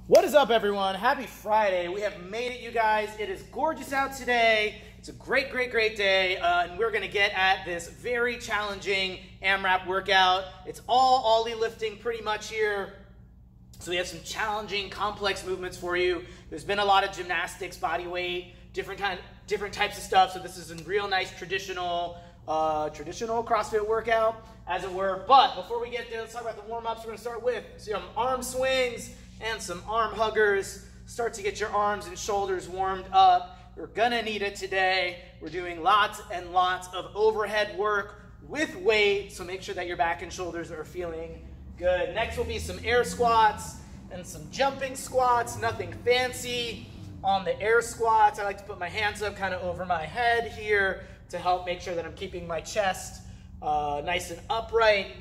What is up, everyone? Happy Friday. We have made it, you guys. It is gorgeous out today. It's a great day, and we're going to get at this very challenging AMRAP workout. It's all ollie lifting pretty much here. So we have some challenging, complex movements for you. There's been a lot of gymnastics, body weight, different types of stuff. So this is a real nice traditional CrossFit workout, as it were. But before we get there, let's talk about the warm-ups. We're going to start with some arm swings and some arm huggers. Start to get your arms and shoulders warmed up. We're gonna need it today. We're doing lots and lots of overhead work with weight, so make sure that your back and shoulders are feeling good. Next will be some air squats and some jumping squats. Nothing fancy on the air squats. I like to put my hands up kind of over my head here to help make sure that I'm keeping my chest nice and upright.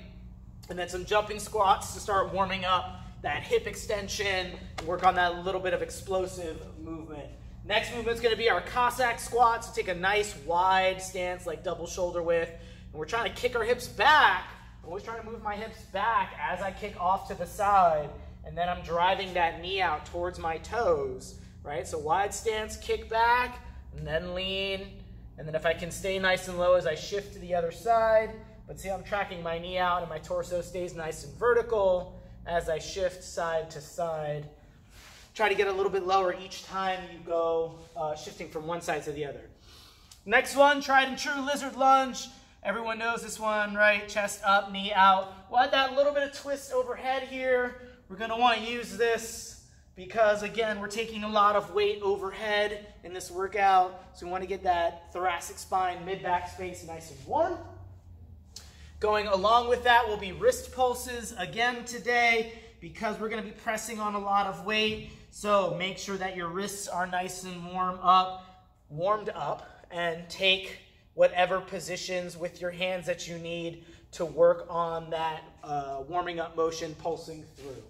And then some jumping squats to start warming up that hip extension, and work on that little bit of explosive movement. Next movement is going to be our Cossack squat. So take a nice wide stance, like double shoulder width, and we're trying to kick our hips back. I'm always trying to move my hips back as I kick off to the side, and then I'm driving that knee out towards my toes, right? So wide stance, kick back, and then lean, and then if I can stay nice and low as I shift to the other side, but see how I'm tracking my knee out and my torso stays nice and vertical as I shift side to side. Try to get a little bit lower each time you go shifting from one side to the other. Next one, tried and true lizard lunge. Everyone knows this one, right? Chest up, knee out. We'll add that little bit of twist overhead here. We're gonna wanna use this because, again, we're taking a lot of weight overhead in this workout. So we wanna get that thoracic spine, mid-back space nice and warm. Going along with that will be wrist pulses again today because we're going to be pressing on a lot of weight. So make sure that your wrists are nice and warmed up, and take whatever positions with your hands that you need to work on that warming up motion, pulsing through.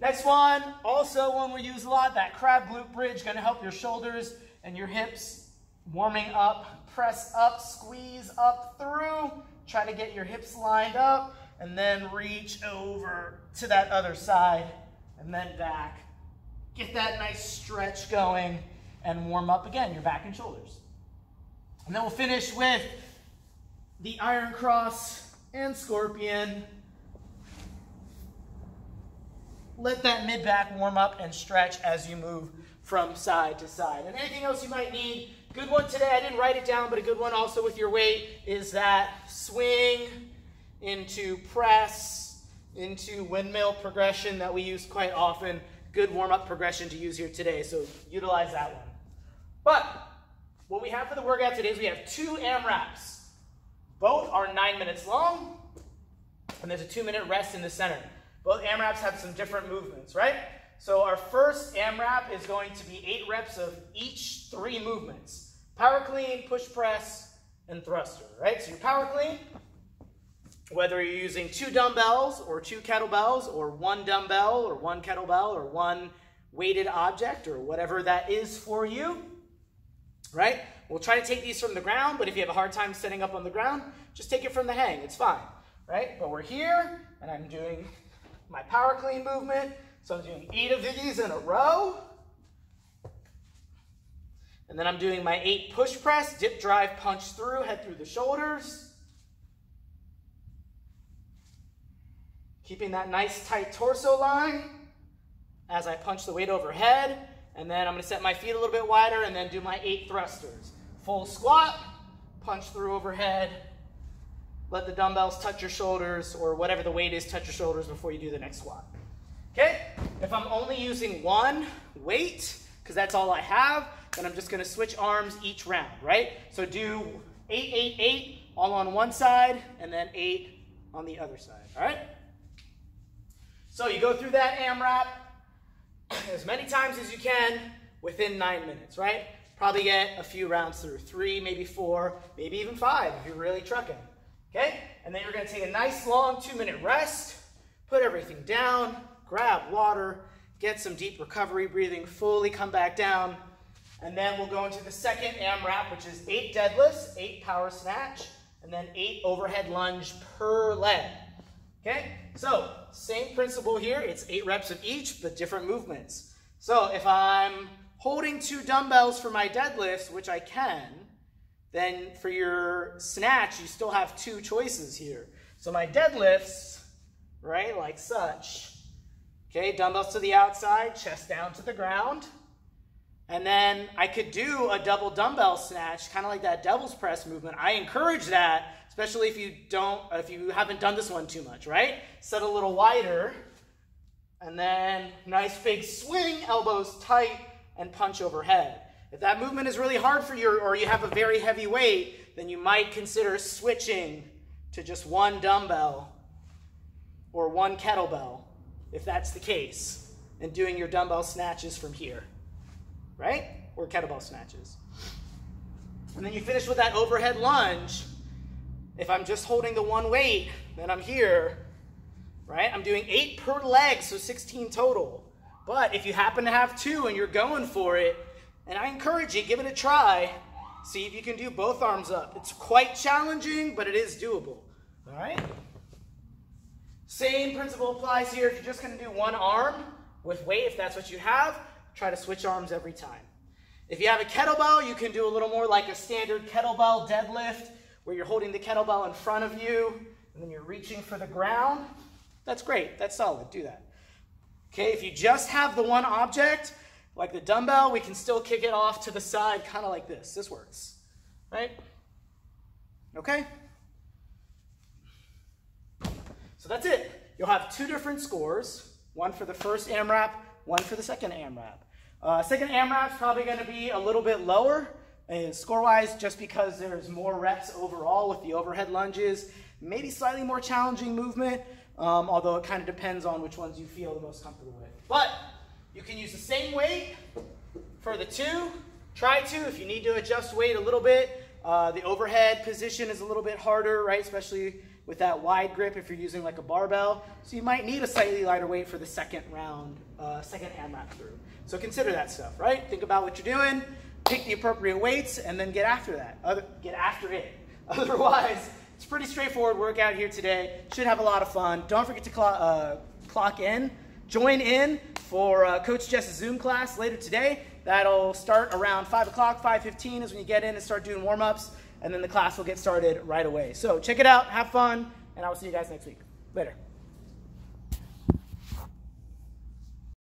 Next one, also one we use a lot, that crab glute bridge, going to help your shoulders and your hips warming up. Press up, squeeze up through. Try to get your hips lined up, and then reach over to that other side, and then back. Get that nice stretch going, and warm up again your back and shoulders. And then we'll finish with the iron cross and scorpion. Let that mid-back warm up and stretch as you move from side to side. And anything else you might need. Good one today, I didn't write it down, but a good one also with your weight is that swing into press, into windmill progression that we use quite often. Good warm-up progression to use here today, so utilize that one. But what we have for the workout today is we have 2 AMRAPs. Both are 9 minutes long, and there's a 2-minute rest in the center. Both AMRAPs have some different movements, right? So our first AMRAP is going to be 8 reps of each 3 movements. Power clean, push press, and thruster, right? So your power clean, whether you're using 2 dumbbells or 2 kettlebells or 1 dumbbell or 1 kettlebell or 1 weighted object or whatever that is for you, right? We'll try to take these from the ground, but if you have a hard time setting up on the ground, just take it from the hang, it's fine, right? But we're here, and I'm doing my power clean movement. So I'm doing 8 of these in a row. And then I'm doing my 8 push press, dip, drive, punch through, head through the shoulders. Keeping that nice tight torso line as I punch the weight overhead. And then I'm going to set my feet a little bit wider and then do my 8 thrusters. Full squat, punch through overhead. Let the dumbbells touch your shoulders, or whatever the weight is, touch your shoulders before you do the next squat. Okay, if I'm only using 1 weight, because that's all I have, then I'm just going to switch arms each round, right? So do 8, 8, 8, all on one side, and then 8 on the other side, all right? So you go through that AMRAP as many times as you can within 9 minutes, right? Probably get a few rounds through, 3, maybe 4, maybe even 5 if you're really trucking, okay? And then you're going to take a nice long 2-minute rest, put everything down, grab water, get some deep recovery breathing, fully come back down, and then we'll go into the second AMRAP, which is 8 deadlifts, 8 power snatch, and then 8 overhead lunge per leg. Okay, so same principle here. It's 8 reps of each, but different movements. So if I'm holding 2 dumbbells for my deadlifts, which I can, then for your snatch, you still have 2 choices here. So my deadlifts, right, like such. Okay, dumbbells to the outside, chest down to the ground. And then I could do a double dumbbell snatch, kind of like that devil's press movement. I encourage that, especially if you haven't done this one too much, right? Set a little wider, and then nice big swing, elbows tight, and punch overhead. If that movement is really hard for you, or you have a very heavy weight, then you might consider switching to just 1 dumbbell or 1 kettlebell, if that's the case, and doing your dumbbell snatches from here, right? Or kettlebell snatches. And then you finish with that overhead lunge. If I'm just holding the 1 weight, then I'm here, right? I'm doing 8 per leg, so 16 total. But if you happen to have 2 and you're going for it, and I encourage you, give it a try. See if you can do both arms up. It's quite challenging, but it is doable, all right? Same principle applies here. If you're just gonna do 1 arm with weight, if that's what you have, try to switch arms every time. If you have a kettlebell, you can do a little more like a standard kettlebell deadlift, where you're holding the kettlebell in front of you, and then you're reaching for the ground. That's great, that's solid, do that. Okay, if you just have the 1 object, like the dumbbell, we can still kick it off to the side, kind of like this. This works, right? Okay? So that's it. You'll have 2 different scores, 1 for the first AMRAP, 1 for the second AMRAP. Second AMRAP is probably going to be a little bit lower score-wise, just because there's more reps overall with the overhead lunges. Maybe slightly more challenging movement, although it kind of depends on which ones you feel the most comfortable with. But you can use the same weight for the 2. Try to if you need to adjust weight a little bit. The overhead position is a little bit harder, right? Especially with that wide grip if you're using like a barbell. So you might need a slightly lighter weight for the second round, second AMRAP through. So consider that stuff, right? Think about what you're doing, pick the appropriate weights, and then get after that. Get after it. Otherwise, it's a pretty straightforward workout here today. Should have a lot of fun. Don't forget to clock in. Join in for Coach Jess's Zoom class later today. That'll start around 5 o'clock, 5:15 is when you get in and start doing warm-ups, and then the class will get started right away. So check it out, have fun, and I will see you guys next week. Later.